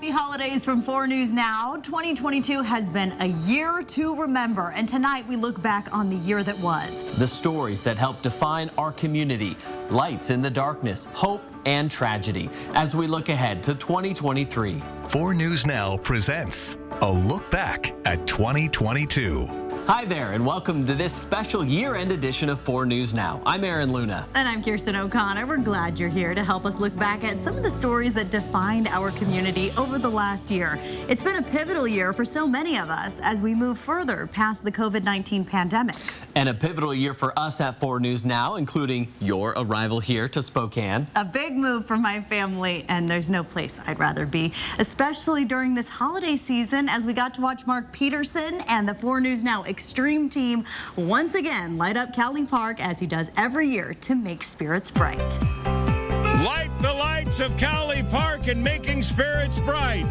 Happy holidays from 4 News Now. 2022 has been a year to remember, and tonight we look back on the year that was. The stories that help define our community, lights in the darkness, hope and tragedy, as we look ahead to 2023. 4 News Now presents a look back at 2022. Hi there, and welcome to this special year-end edition of 4 News Now. I'm Aaron Luna. And I'm Kirsten O'Connor. We're glad you're here to help us look back at some of the stories that defined our community over the last year. It's been a pivotal year for so many of us as we move further past the COVID-19 pandemic. And a pivotal year for us at 4 News Now, including your arrival here to Spokane. A big move for my family, and there's no place I'd rather be, especially during this holiday season as we got to watch Mark Peterson and the 4 News Now Extreme team once again light up Cowley Park as he does every year to make spirits bright. Light the lights of Cowley Park and making spirits bright.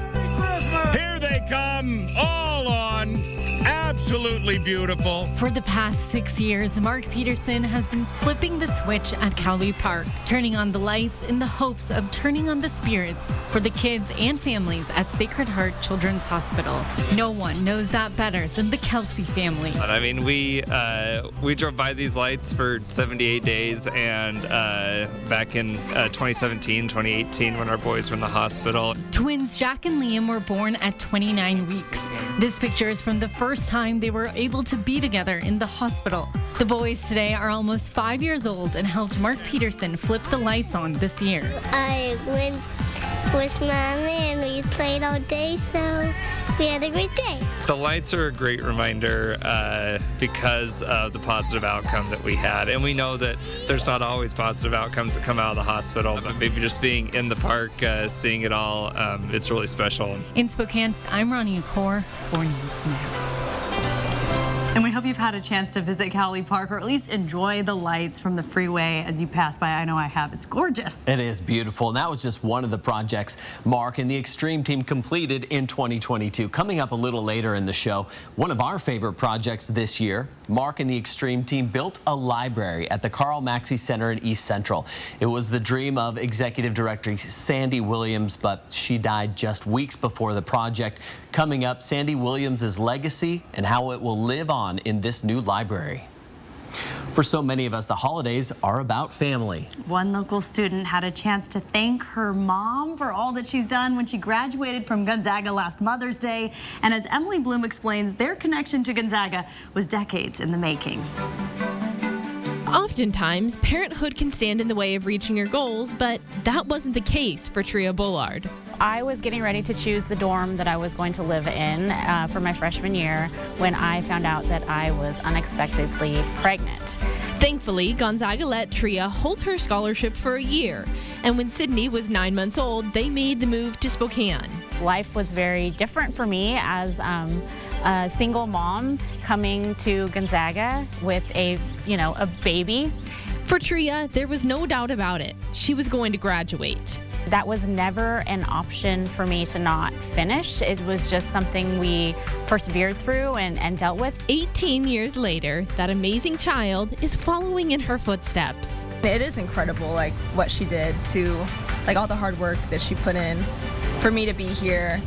Here they come, all on. Absolutely beautiful. For the past 6 years, Mark Peterson has been flipping the switch at Cowley Park, turning on the lights in the hopes of turning on the spirits for the kids and families at Sacred Heart Children's Hospital. No one knows that better than the Kelsey family. I mean, we drove by these lights for 78 days, and back in 2017, 2018, when our boys were in the hospital. Twins Jack and Liam were born at 29 weeks. This picture is from the first time they were able to be together in the hospital. The boys today are almost 5 years old and helped Mark Peterson flip the lights on this year. I went with Mommy and we played all day, so we had a great day. The lights are a great reminder because of the positive outcome that we had. And we know that there's not always positive outcomes that come out of the hospital, but maybe just being in the park, seeing it all, it's really special. In Spokane, I'm Ronnie Accor, 4 News Now. And we hope you've had a chance to visit Cowley Park or at least enjoy the lights from the freeway as you pass by. I know I have. It's gorgeous. It is beautiful. And that was just one of the projects Mark and the Extreme team completed in 2022. Coming up a little later in the show, one of our favorite projects this year, Mark and the Extreme team built a library at the Carl Maxey Center in East Central. It was the dream of Executive Director Sandy Williams, but she died just weeks before the project. Coming up, Sandy Williams' legacy and how it will live on in this new library. For so many of us, the holidays are about family. One local student had a chance to thank her mom for all that she's done when she graduated from Gonzaga last Mother's Day. And as Emily Bloom explains, their connection to Gonzaga was decades in the making. Oftentimes, parenthood can stand in the way of reaching your goals, but that wasn't the case for Tria Bullard. I was getting ready to choose the dorm that I was going to live in for my freshman year when I found out that I was unexpectedly pregnant. Thankfully, Gonzaga let Tria hold her scholarship for a year, and when Sydney was 9 months old, they made the move to Spokane. Life was very different for me as a single mom coming to Gonzaga with a baby. For Tria, there was no doubt about it. She was going to graduate. That was never an option for me to not finish. It was just something we persevered through and dealt with. 18 years later, that amazing child is following in her footsteps. It is incredible, what she did to, all the hard work that she put in for me to be here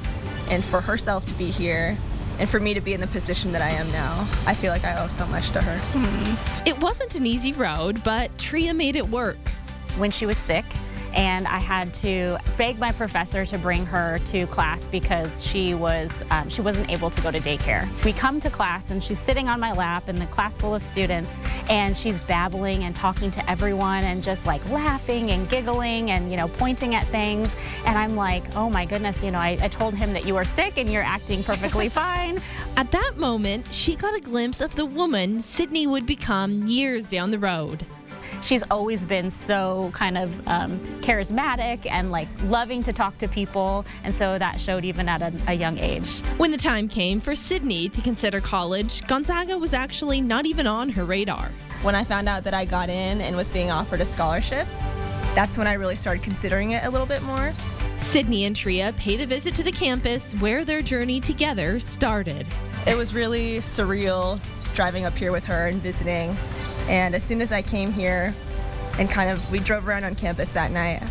and for herself to be here and for me to be in the position that I am now. I feel like I owe so much to her. It wasn't an easy road, but Tria made it work. When she was sick, and I had to beg my professor to bring her to class because she wasn't able to go to daycare. We come to class and she's sitting on my lap in the class full of students, and she's babbling and talking to everyone and just laughing and giggling and pointing at things. And I'm like, oh my goodness, I told him that you were sick and you're acting perfectly fine. At that moment, she got a glimpse of the woman Sydney would become years down the road. She's always been so kind of charismatic and loving to talk to people, and so that showed even at a young age. When the time came for Sydney to consider college, Gonzaga was actually not even on her radar. When I found out that I got in and was being offered a scholarship, that's when I really started considering it a little bit more. Sydney and Tria paid a visit to the campus where their journey together started. It was really surreal driving up here with her and visiting. And as soon as I came here and we drove around on campus that night,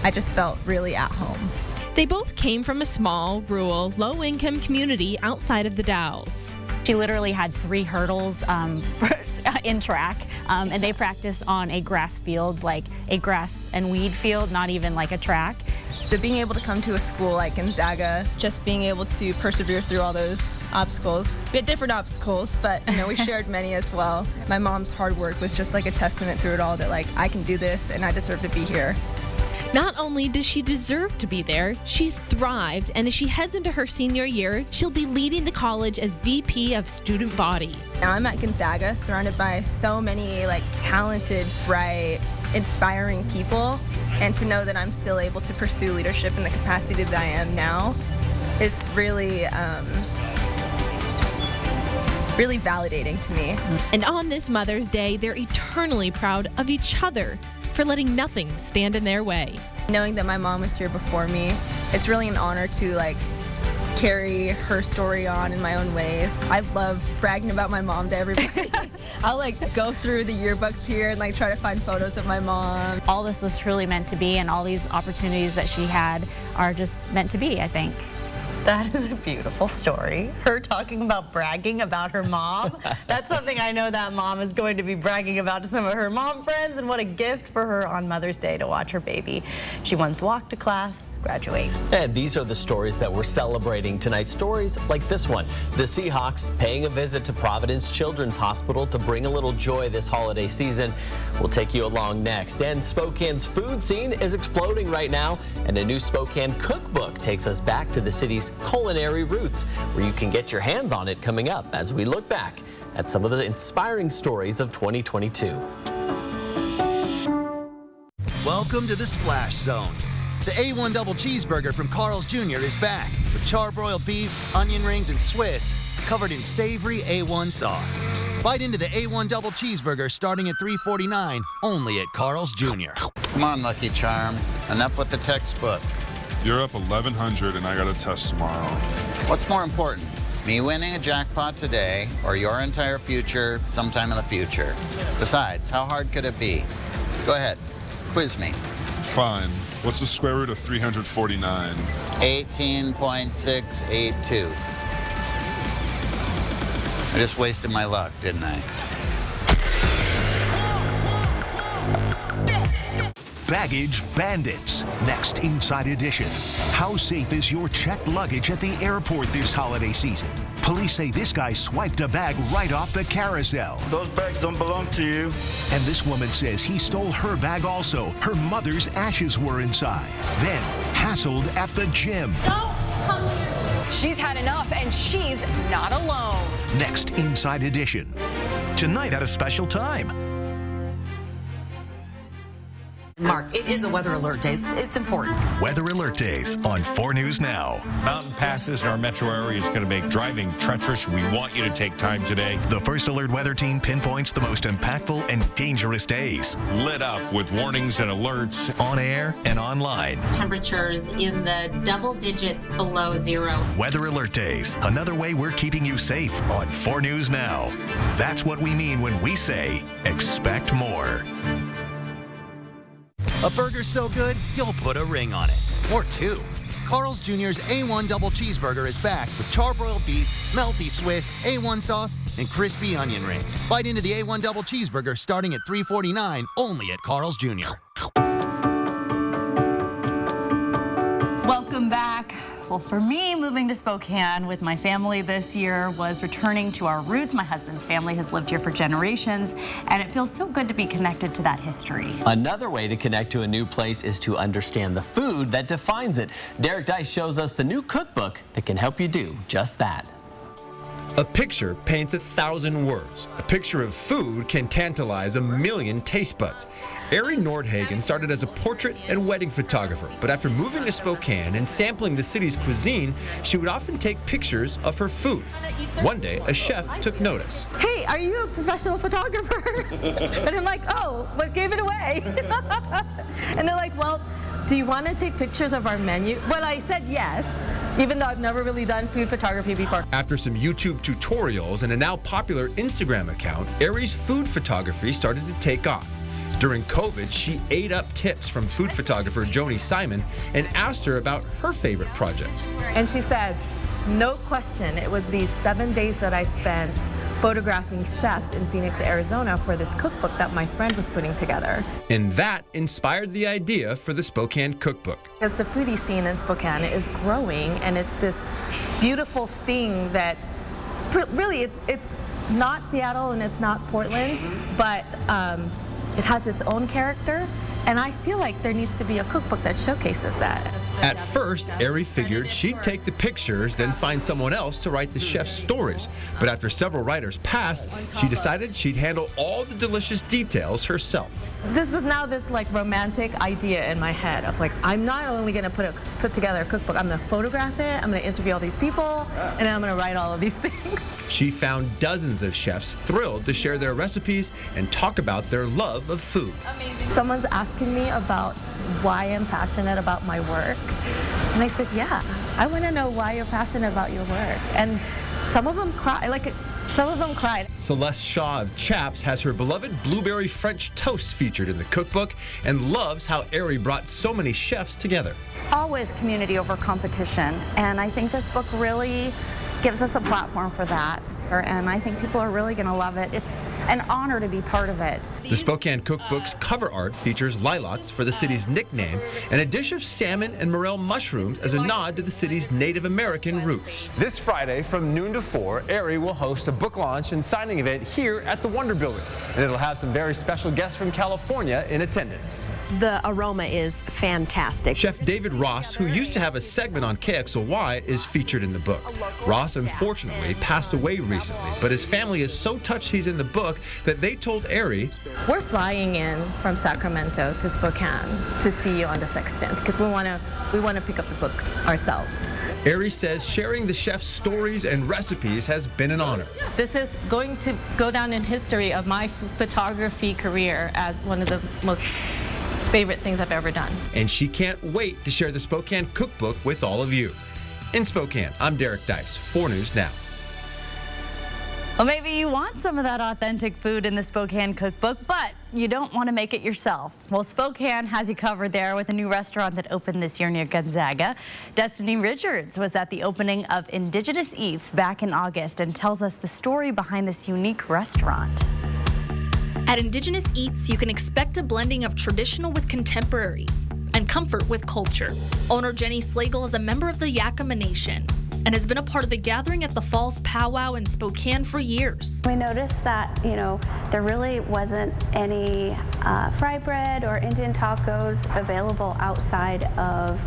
I just felt really at home. They both came from a small, rural, low-income community outside of the Dalles. She literally had 3 hurdles in track, and they practiced on a grass field, like a grass and weed field, not even like a track. So being able to come to a school like Gonzaga, just being able to persevere through all those obstacles. We had different obstacles, but we shared many as well. My mom's hard work was just like a testament through it all that like I can do this and I deserve to be here. Not only does she deserve to be there, she's thrived, and as she heads into her senior year, she'll be leading the college as VP of Student Body. Now I'm at Gonzaga, surrounded by so many like talented, bright, inspiring people, and to know that I'm still able to pursue leadership in the capacity that I am now is really, really validating to me. And on this Mother's Day, they're eternally proud of each other for letting nothing stand in their way. Knowing that my mom was here before me, it's really an honor to like carry her story on in my own ways. I love bragging about my mom to everybody. I'll like go through the yearbooks here and like try to find photos of my mom. All this was truly meant to be, and all these opportunities that she had are just meant to be, I think. That is a beautiful story. Her talking about bragging about her mom. That's something I know that mom is going to be bragging about to some of her mom friends, and what a gift for her on Mother's Day to watch her baby. She once walked to class, graduate. And these are the stories that we're celebrating tonight. Stories like this one. The Seahawks paying a visit to Providence Children's Hospital to bring a little joy this holiday season. We'll take you along next. And Spokane's food scene is exploding right now, and a new Spokane cookbook takes us back to the city's culinary roots, where you can get your hands on it coming up as we look back at some of the inspiring stories of 2022. Welcome to the Splash Zone. The A1 Double Cheeseburger from Carl's Jr. is back with charbroiled beef, onion rings, and Swiss, covered in savory A1 sauce. Bite into the A1 Double Cheeseburger starting at $3.49, only at Carl's Jr. Come on, Lucky Charm. Enough with the textbook. You're up 1,100 and I got a test tomorrow. What's more important, me winning a jackpot today or your entire future sometime in the future? Besides, how hard could it be? Go ahead, quiz me. Fine. What's the square root of 349? 18.682. I just wasted my luck, didn't I? Baggage Bandits. Next Inside Edition. How safe is your checked luggage at the airport this holiday season? Police say this guy swiped a bag right off the carousel. Those bags don't belong to you. And this woman says he stole her bag also. Her mother's ashes were inside. Then hassled at the gym. Don't come here. She's had enough, and she's not alone. Next Inside Edition. Tonight at a special time. Mark, it is a weather alert day. It's important. Weather Alert Days on 4 News Now. Mountain passes in our metro area is going to make driving treacherous. We want you to take time today. The First Alert Weather Team pinpoints the most impactful and dangerous days. Lit up with warnings and alerts. On air and online. Temperatures in the double digits below zero. Weather Alert Days. Another way we're keeping you safe on 4 News Now. That's what we mean when we say, expect more. A burger so good, you'll put a ring on it. Or 2. Carl's Jr.'s A1 Double Cheeseburger is back with charbroiled beef, melty Swiss, A1 sauce, and crispy onion rings. Bite into the A1 Double Cheeseburger starting at $3.49, only at Carl's Jr. Welcome back. Well, for me, moving to Spokane with my family this year was returning to our roots. My husband's family has lived here for generations, and it feels so good to be connected to that history. Another way to connect to a new place is to understand the food that defines it. Derek Dice shows us the new cookbook that can help you do just that. A picture paints 1,000 words. A picture of food can tantalize 1,000,000 taste buds. Erin Nordhagen started as a portrait and wedding photographer, but after moving to Spokane and sampling the city's cuisine, she would often take pictures of her food. One day, a chef took notice. Hey, are you a professional photographer? And I'm like, oh, what gave it away? And they're like, well, do you want to take pictures of our menu? Well, I said yes, even though I've never really done food photography before. After some YouTube tutorials and a now popular Instagram account, Eri's food photography started to take off. During COVID, she ate up tips from food photographer Joni Simon and asked her about her favorite project. And she said, no question, it was these 7 days that I spent photographing chefs in Phoenix, Arizona for this cookbook that my friend was putting together. And that inspired the idea for the Spokane Cookbook. Because the foodie scene in Spokane is growing, and it's this beautiful thing that really it's not Seattle and it's not Portland, but it has its own character. And I feel like there needs to be a cookbook that showcases that. At first, Ari figured she'd take the pictures, then find someone else to write the chef's stories. But after several writers passed, she decided she'd handle all the delicious details herself. This was now this like romantic idea in my head of like, I'm not only gonna put together a cookbook, I'm gonna photograph it, I'm gonna interview all these people, and then I'm gonna write all of these things. She found dozens of chefs thrilled to share their recipes and talk about their love of food. Someone's asking me about why I'm passionate about my work. And I said, yeah, I want to know why you're passionate about your work. And some of them cried. Celeste Shaw of Chaps has her beloved blueberry French toast featured in the cookbook and loves how Ari brought so many chefs together. Always community over competition, and I think this book really gives us a platform for that, and I think people are really going to love it. It's an honor to be part of it. The Spokane Cookbook's cover art features lilacs for the city's nickname and a dish of salmon and morel mushrooms as a nod to the city's Native American roots. This Friday from noon to 4, Ari will host a book launch and signing event here at the Wonder Building, and it'll have some very special guests from California in attendance. The aroma is fantastic. Chef David Ross, who used to have a segment on KXLY, is featured in the book. Ross unfortunately passed away recently, but his family is so touched he's in the book that they told Ari, we're flying in from Sacramento to Spokane to see you on the 16th because we want to pick up the book ourselves. Ari says sharing the chef's stories and recipes has been an honor. This is going to go down in history of my photography career as one of the most favorite things I've ever done. And she can't wait to share the Spokane Cookbook with all of you. In Spokane, I'm Derek Dice, 4 News Now. Well, maybe you want some of that authentic food in the Spokane Cookbook, but you don't want to make it yourself. Well, Spokane has you covered there with a new restaurant that opened this year near Gonzaga. Destiny Richards was at the opening of Indigenous Eats back in August and tells us the story behind this unique restaurant. At Indigenous Eats, you can expect a blending of traditional with contemporary and comfort with culture. Owner Jenny Slagle is a member of the Yakama Nation and has been a part of the gathering at the Falls Powwow in Spokane for years. We noticed that, there really wasn't any fry bread or Indian tacos available outside of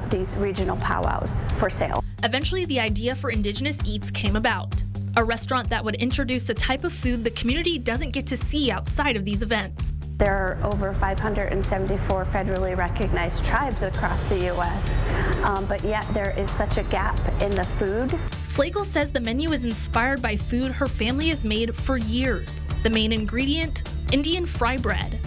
these regional powwows for sale. Eventually, the idea for Indigenous Eats came about, a restaurant that would introduce a type of food the community doesn't get to see outside of these events. There are over 574 federally recognized tribes across the U.S., but yet there is such a gap in the food. Slagle says the menu is inspired by food her family has made for years. The main ingredient, Indian fry bread,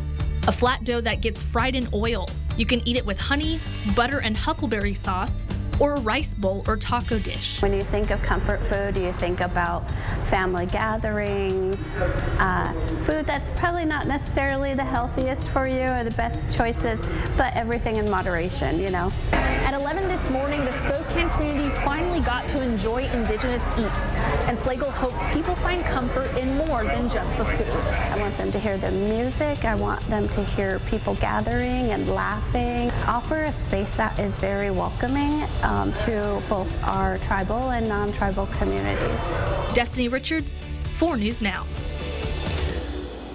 a flat dough that gets fried in oil. You can eat it with honey, butter, and huckleberry sauce, or a rice bowl or taco dish. When you think of comfort food, you think about family gatherings, food that's probably not necessarily the healthiest for you or the best choices, but everything in moderation, At 11 this morning, the Spokane community finally got to enjoy Indigenous Eats, and Slagle hopes people find comfort in more than just the food. I want them to hear the music, I want them to hear people gathering and laughing. Offer a space that is very welcoming to both our tribal and non-tribal communities. Destiny Richards, 4 News Now.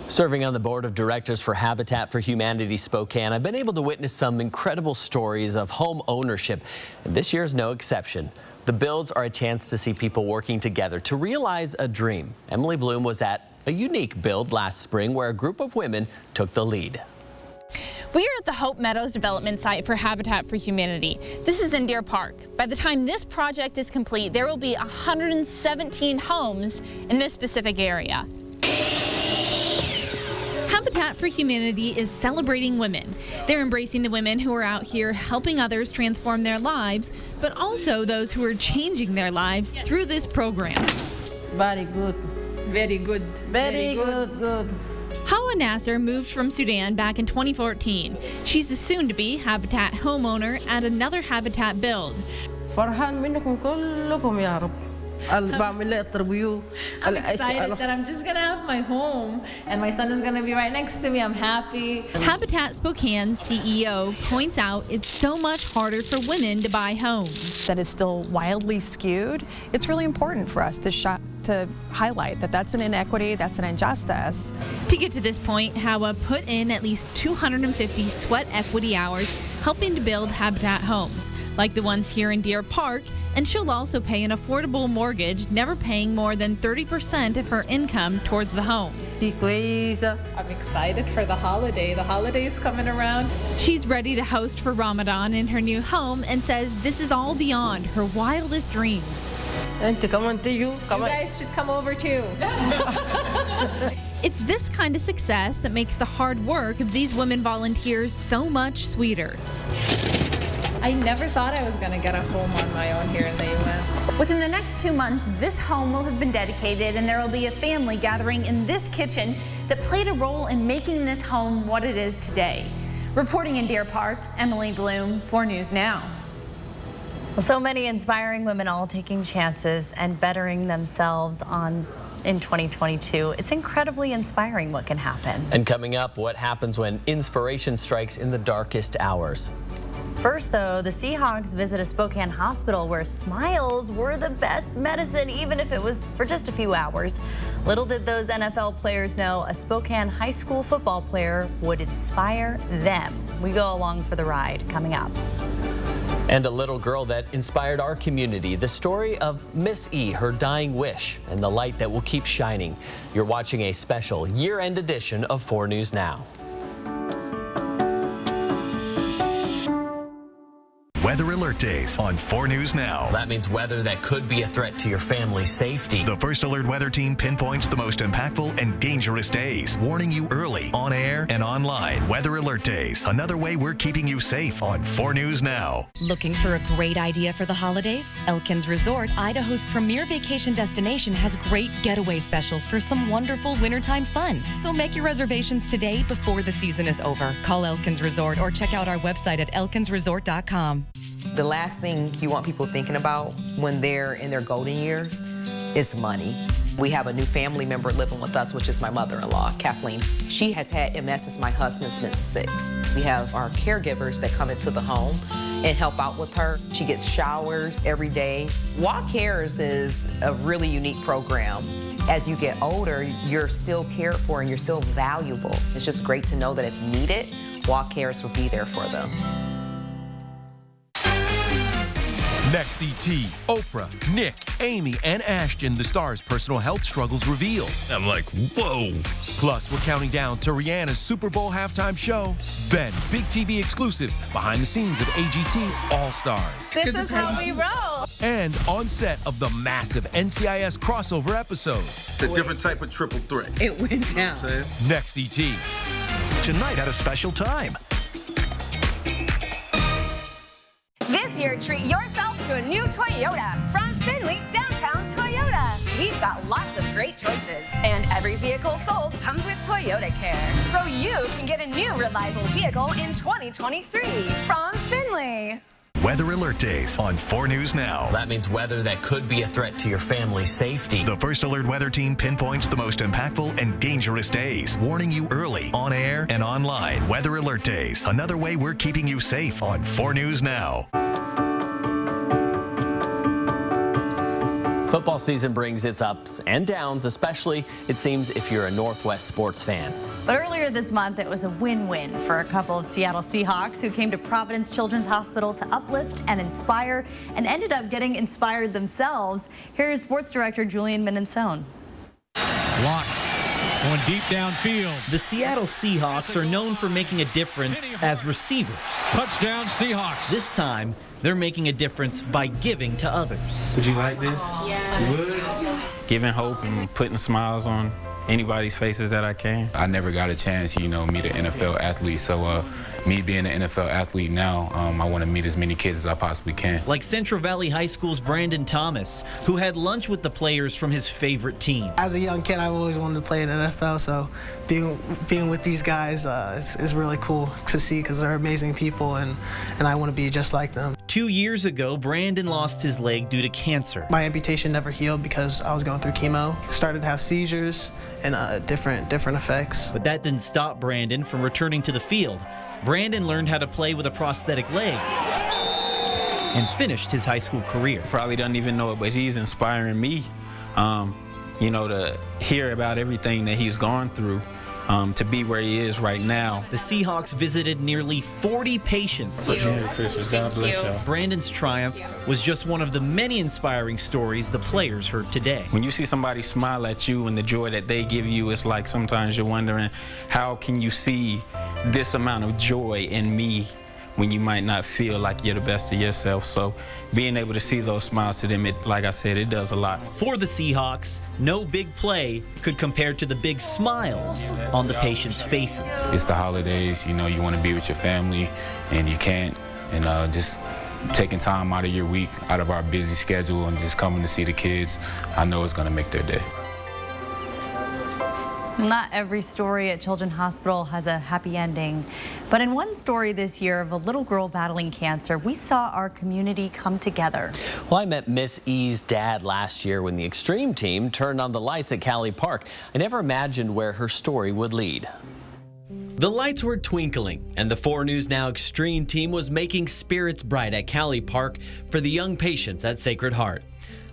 Serving on the board of directors for Habitat for Humanity Spokane, I've been able to witness some incredible stories of home ownership, and this year is no exception. The builds are a chance to see people working together to realize a dream. Emily Bloom was at a unique build last spring where a group of women took the lead. We are at the Hope Meadows development site for Habitat for Humanity. This is in Deer Park. By the time this project is complete, there will be 117 homes in this specific area. Habitat for Humanity is celebrating women. They're embracing the women who are out here helping others transform their lives, but also those who are changing their lives through this program. Very good. Very good. Very good. Hawa Nasser moved from Sudan back in 2014. She's a soon-to-be Habitat homeowner at another Habitat build. فرحان منكم كلكم يا رب. I'm excited that I'm just gonna have my home and my son is gonna be right next to me. I'm happy. Habitat Spokane's CEO points out it's so much harder for women to buy homes. That is still wildly skewed. It's really important for us to highlight that that's an inequity, that's an injustice. To get to this point, Hawa put in at least 250 sweat equity hours helping to build Habitat homes, like the ones here in Deer Park, and she'll also pay an affordable mortgage, never paying more than 30% of her income towards the home. I'm excited for the holiday. The holiday's coming around. She's ready to host for Ramadan in her new home and says this is all beyond her wildest dreams. You guys should come over too. It's this kind of success that makes the hard work of these women volunteers so much sweeter. I never thought I was going to get a home on my own here in the U.S. Within the next 2 months, this home will have been dedicated and there will be a family gathering in this kitchen that played a role in making this home what it is today. Reporting in Deer Park, Emily Bloom, 4 News Now. Well, so many inspiring women all taking chances and bettering themselves in 2022. It's incredibly inspiring what can happen. And coming up, what happens when inspiration strikes in the darkest hours. First, though, the Seahawks visit a Spokane hospital where smiles were the best medicine, even if it was for just a few hours. Little did those NFL players know a Spokane high school football player would inspire them. We go along for the ride coming up. And a little girl that inspired our community. The story of Miss E, her dying wish, and the light that will keep shining. You're watching a special year-end edition of 4 News Now. Weather Alert Days on 4 News Now. That means weather that could be a threat to your family's safety. The First Alert Weather Team pinpoints the most impactful and dangerous days, warning you early, on air and online. Weather Alert Days, another way we're keeping you safe on 4 News Now. Looking for a great idea for the holidays? Elkins Resort, Idaho's premier vacation destination, has great getaway specials for some wonderful wintertime fun. So make your reservations today before the season is over. Call Elkins Resort or check out our website at elkinsresort.com. The last thing you want people thinking about when they're in their golden years is money. We have a new family member living with us, which is my mother-in-law, Kathleen. She has had MS since my husband's been 6. We have our caregivers that come into the home and help out with her. She gets showers every day. Walk Cares is a really unique program. As you get older, you're still cared for and you're still valuable. It's just great to know that if you need it, Walk Cares will be there for them. Next, E.T., Oprah, Nick, Amy, and Ashton, the stars' personal health struggles revealed. I'm like, whoa. Plus, we're counting down to Rihanna's Super Bowl halftime show. Then, big TV exclusives behind the scenes of AGT All-Stars. This is how we roll. And on set of the massive NCIS crossover episode. It's a different type of triple threat. It went down. Next, E.T. Tonight at a special time. This year, treat yourself to a new Toyota from Findlay Downtown Toyota. We've got lots of great choices, and every vehicle sold comes with Toyota Care, so you can get a new reliable vehicle in 2023 from Findlay. Weather Alert Days on 4 News Now. That means weather that could be a threat to your family's safety. The First Alert Weather Team pinpoints the most impactful and dangerous days, warning you early, on air and online. Weather Alert Days, another way we're keeping you safe on 4 News Now. Football season brings its ups and downs, especially, it seems, if you're a Northwest sports fan. But earlier this month, it was a win-win for a couple of Seattle Seahawks who came to Providence Children's Hospital to uplift and inspire, and ended up getting inspired themselves. Here's sports director Julian Minensone. Block. Going deep downfield. The Seattle Seahawks are known for making a difference as receivers. Touchdown Seahawks. This time, they're making a difference by giving to others. Would you like this? Yeah. You would? Giving hope and putting smiles on anybody's faces that I can. I never got a chance, meet an NFL athlete, so me being an NFL athlete now, I want to meet as many kids as I possibly can. Like Central Valley High School's Brandon Thomas, who had lunch with the players from his favorite team. As a young kid, I've always wanted to play in the NFL, so being with these guys is really cool to see because they're amazing people, and I want to be just like them. 2 years ago, Brandon lost his leg due to cancer. My amputation never healed because I was going through chemo. Started to have seizures and different effects. But that didn't stop Brandon from returning to the field. Brandon learned how to play with a prosthetic leg and finished his high school career. Probably doesn't even know it, but he's inspiring me, you know, to hear about everything that he's gone through. To be where he is right now. The Seahawks visited nearly 40 patients. Merry Christmas. God bless you. Brandon's triumph was just one of the many inspiring stories the players heard today. When you see somebody smile at you and the joy that they give you, it's like sometimes you're wondering, how can you see this amount of joy in me when you might not feel like you're the best of yourself? So being able to see those smiles to them, like I said, it does a lot. For the Seahawks, no big play could compare to the big smiles on the patients' faces. It's the holidays, you know, you want to be with your family and you can't, and just taking time out of your week, out of our busy schedule, and just coming to see the kids, I know it's going to make their day. Not every story at Children's Hospital has a happy ending, but in one story this year of a little girl battling cancer, we saw our community come together. Well, I met Miss E's dad last year when the Extreme team turned on the lights at Cali Park. I never imagined where her story would lead. The lights were twinkling, and the 4 News Now Extreme team was making spirits bright at Cali Park for the young patients at Sacred Heart.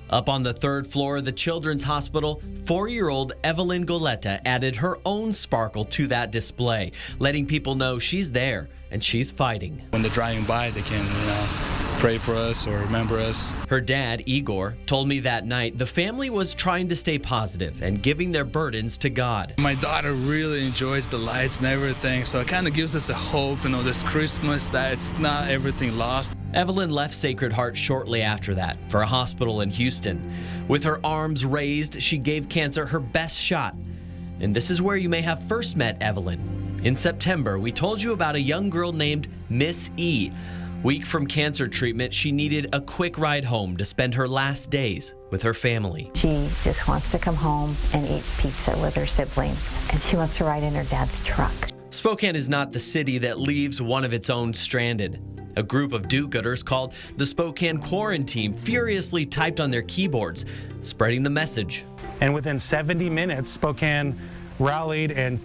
Up on the 3rd floor of the Children's Hospital, 4-year-old Evelyn Goleta added her own sparkle to that display, letting people know she's there and she's fighting. When they're driving by, they can, pray for us or remember us. Her dad, Igor, told me that night the family was trying to stay positive and giving their burdens to God. My daughter really enjoys the lights and everything, so it kind of gives us a hope, this Christmas, that it's not everything lost. Evelyn left Sacred Heart shortly after that for a hospital in Houston. With her arms raised, she gave cancer her best shot. And this is where you may have first met Evelyn. In September, we told you about a young girl named Miss E. Weak from cancer treatment, she needed a quick ride home to spend her last days with her family. She just wants to come home and eat pizza with her siblings, and she wants to ride in her dad's truck. Spokane is not the city that leaves one of its own stranded. A group of do-gooders called the Spokane Quarantine furiously typed on their keyboards, spreading the message. And within 70 minutes, Spokane rallied, and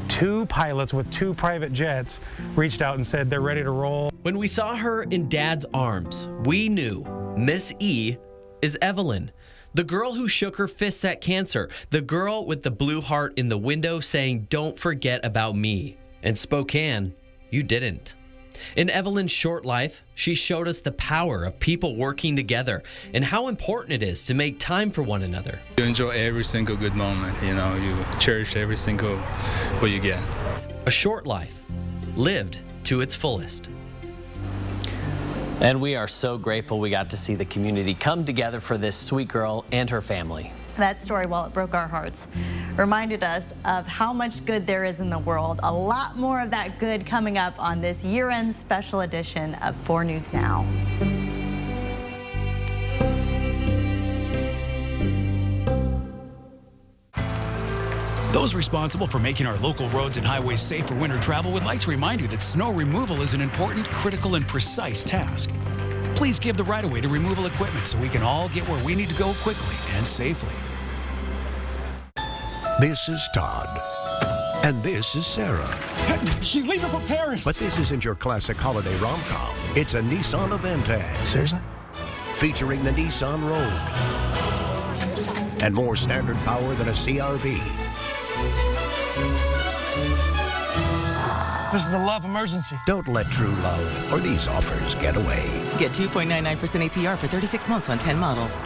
2 pilots with 2 private jets reached out and said they're ready to roll. When we saw her in Dad's arms, we knew Miss E is Evelyn, the girl who shook her fists at cancer, the girl with the blue heart in the window saying, "Don't forget about me." And Spokane, you didn't. In Evelyn's short life, she showed us the power of people working together and how important it is to make time for one another. You enjoy every single good moment, you cherish every single what you get. A short life, lived to its fullest. And we are so grateful we got to see the community come together for this sweet girl and her family. That story, while it broke our hearts, reminded us of how much good there is in the world. A lot more of that good coming up on this year-end special edition of 4 News Now. Those responsible for making our local roads and highways safe for winter travel would like to remind you that snow removal is an important, critical, and precise task. Please give the right-of-way to removal equipment so we can all get where we need to go quickly and safely. This is Todd. And this is Sarah. She's leaving for Paris. But this isn't your classic holiday rom-com. It's a Nissan Avantag. Seriously? Featuring the Nissan Rogue. And more standard power than a CR-V. This is a love emergency. Don't let true love or these offers get away. Get 2.99% APR for 36 months on 10 models.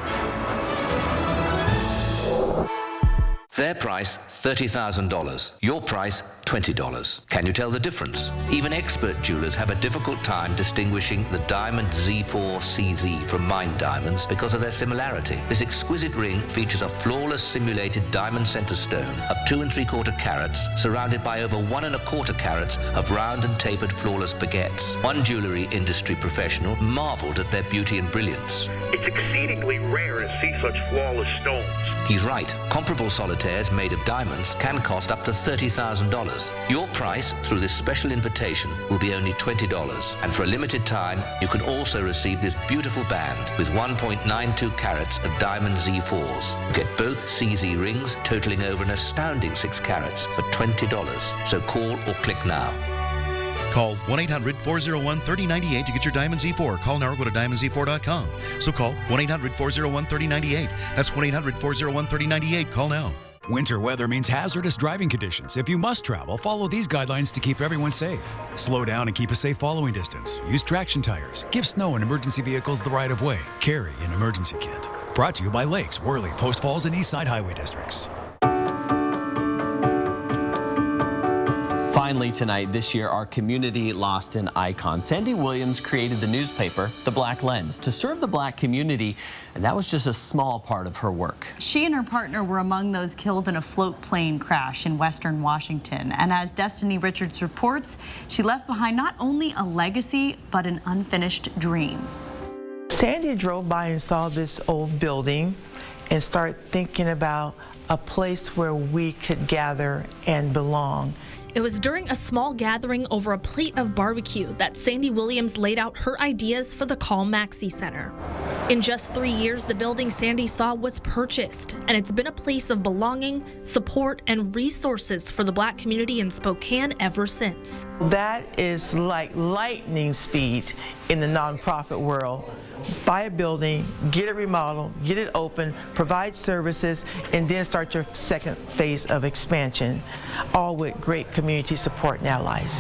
Their price, $30,000. Your price, $20. Can you tell the difference? Even expert jewelers have a difficult time distinguishing the Diamond Z4 CZ from mined diamonds because of their similarity. This exquisite ring features a flawless simulated diamond center stone of 2 3/4 carats surrounded by over 1 1/4 carats of round and tapered flawless baguettes. One jewelry industry professional marveled at their beauty and brilliance. It's exceedingly rare to see such flawless stones. He's right. Comparable solitaires made of diamonds can cost up to $30,000. Your price through this special invitation will be only $20. And for a limited time, you can also receive this beautiful band with 1.92 carats of diamond Z4s. Get both CZ rings totaling over an astounding 6 carats for $20. So call or click now. Call 1-800-401-3098 to get your Diamond Z4. Call now or go to diamondz4.com. So call 1-800-401-3098. That's 1-800-401-3098. Call now. Winter weather means hazardous driving conditions. If you must travel, follow these guidelines to keep everyone safe. Slow down and keep a safe following distance. Use traction tires. Give snow and emergency vehicles the right of way. Carry an emergency kit. Brought to you by Lakes, Worley, Post Falls, and Eastside Highway Districts. Finally tonight, this year, our community lost an icon. Sandy Williams created the newspaper, The Black Lens, to serve the black community, and that was just a small part of her work. She and her partner were among those killed in a float plane crash in Western Washington. And as Destiny Richards reports, she left behind not only a legacy, but an unfinished dream. Sandy drove by and saw this old building and started thinking about a place where we could gather and belong. It was during a small gathering over a plate of barbecue that Sandy Williams laid out her ideas for the Carl Maxey Center. In just 3 years, the building Sandy saw was purchased, and it's been a place of belonging, support, and resources for the black community in Spokane ever since. That is like lightning speed in the nonprofit world. Buy a building, get it remodeled, get it open, provide services, and then start your second phase of expansion, all with great community support in our life.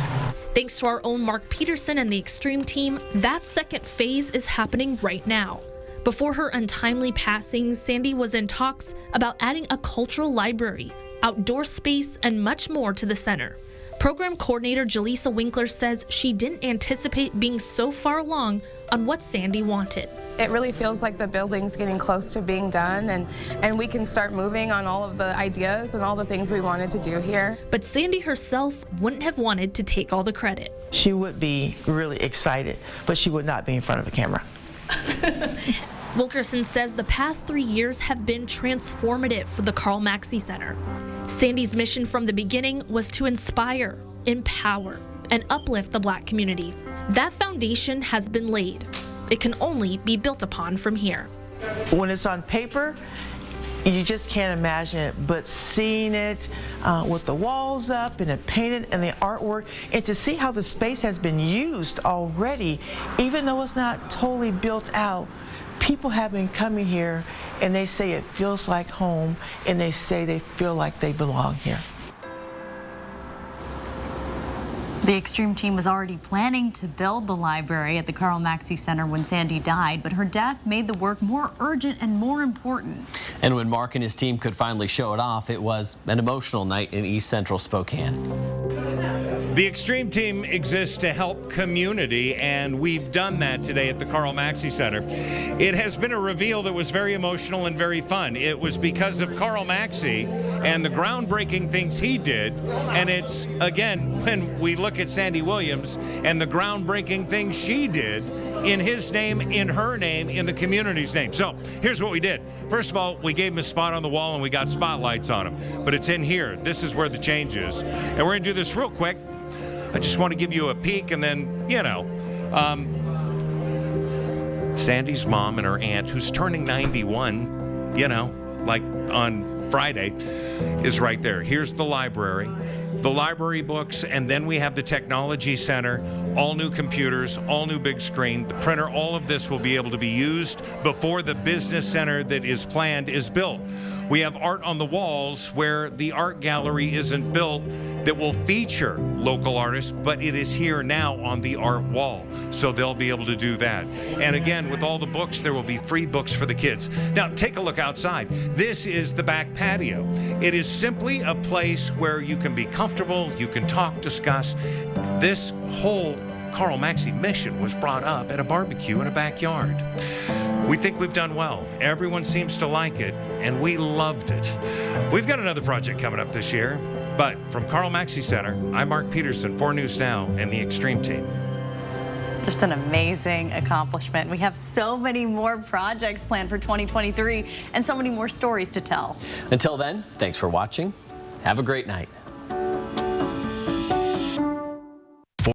Thanks to our own Mark Peterson and the Extreme team, that second phase is happening right now. Before her untimely passing, Sandy was in talks about adding a cultural library, outdoor space, and much more to the center. Program coordinator Jaleesa Winkler says she didn't anticipate being so far along on what Sandy wanted. It really feels like the building's getting close to being done, and we can start moving on all of the ideas and all the things we wanted to do here. But Sandy herself wouldn't have wanted to take all the credit. She would be really excited, but she would not be in front of the camera. Wilkerson says the past 3 years have been transformative for the Carl Maxey Center. Sandy's mission from the beginning was to inspire, empower, and uplift the black community. That foundation has been laid. It can only be built upon from here. When it's on paper, you just can't imagine it, but seeing it with the walls up and it painted and the artwork, and to see how the space has been used already, even though it's not totally built out, people have been coming here and they say it feels like home, and they say they feel like they belong here. The Extreme team was already planning to build the library at the Carl Maxey Center when Sandy died, but her death made the work more urgent and more important. And when Mark and his team could finally show it off, it was an emotional night in East Central Spokane. The Extreme team exists to help community, and we've done that today at the Carl Maxey Center. It has been a reveal that was very emotional and very fun. It was because of Carl Maxey and the groundbreaking things he did, and it's, again, when we look at Sandy Williams and the groundbreaking things she did in his name, in her name, in the community's name. So here's what we did. First of all, we gave him a spot on the wall and we got spotlights on him, but it's in here. This is where the change is. And we're gonna do this real quick. I just want to give you a peek, and then, you know, Sandy's mom and her aunt, who's turning 91, you know, like on Friday, is right there. Here's the library books, and then we have the technology center, all new computers, all new big screen, the printer. All of this will be able to be used before the business center that is planned is built. We have art on the walls where the art gallery isn't built that will feature local artists, but it is here now on the art wall. So they'll be able to do that. And again, with all the books, there will be free books for the kids. Now, take a look outside. This is the back patio. It is simply a place where you can be comfortable, you can talk, discuss. This whole Karl Maxey mission was brought up at a barbecue in a backyard. We think we've done well. Everyone seems to like it, and we loved it. We've got another project coming up this year, but from Karl Maxey Center, I'm Mark Peterson, 4 News Now, and the Extreme Team. Just an amazing accomplishment. We have so many more projects planned for 2023 and so many more stories to tell. Until then, thanks for watching. Have a great night.